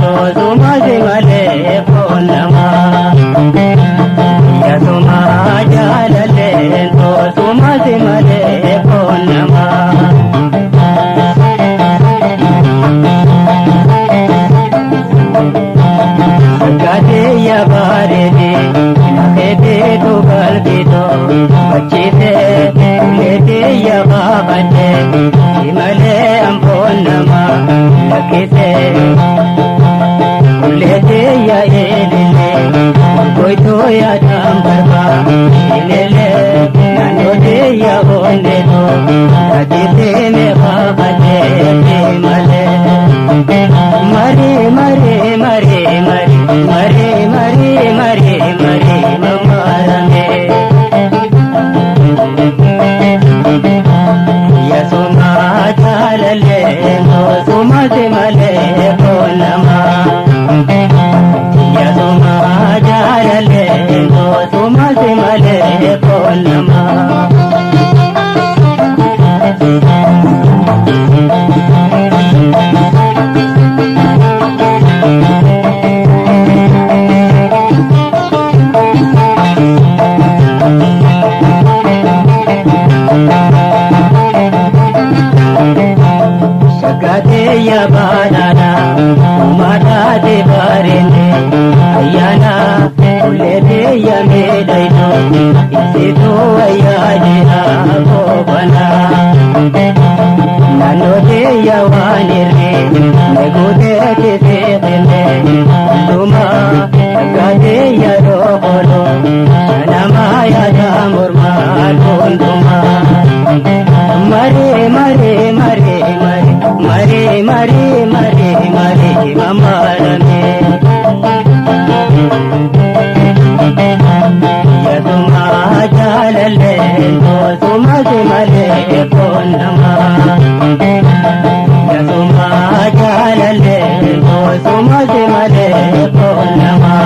to suma simale ponama ya suma jalale to suma simale ponama gade ya bare de khede to galbi to bachite lete ya babate simale amponama lakite lete ya elile koi to ya tambarba ilele nanode ya onde to bachite me babate simale mare mare mare mare mare mare mare mare mamarame ya suma jalale no suma simale ponama ya suma jalale no suma simale ponama ya banana umada de barene ayana ulede ya medaino isido ayajina ko bana nano de ya wanire negode de sene tuma gade ya roholo nama ya jamurma tunduma mare mare mare mare mare mare mare mare mamarame ya suma jalale no suma simale ponama ya suma jalale no suma simale ponama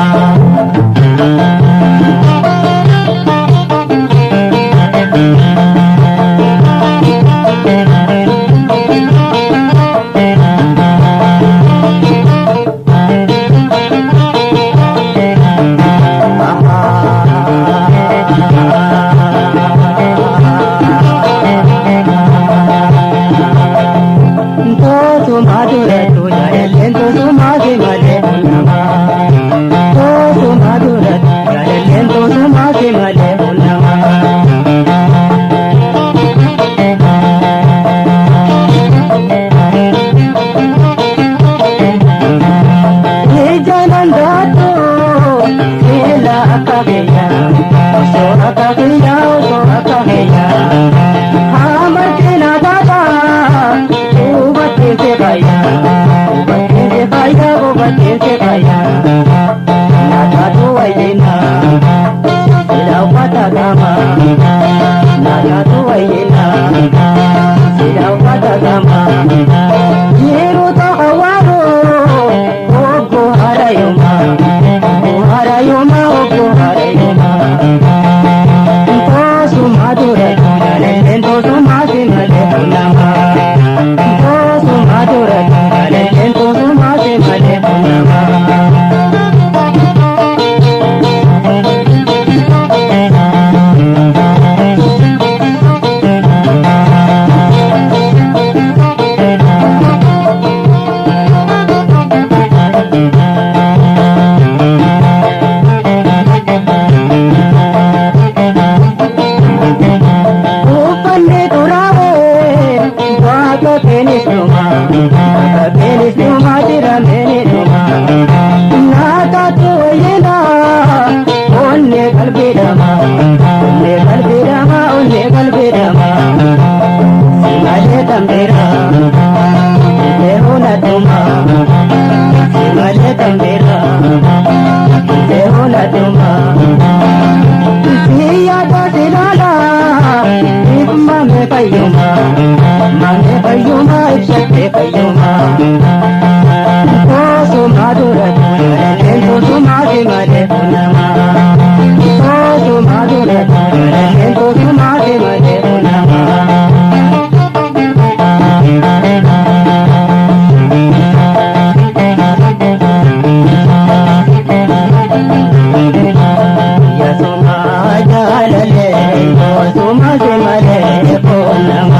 nama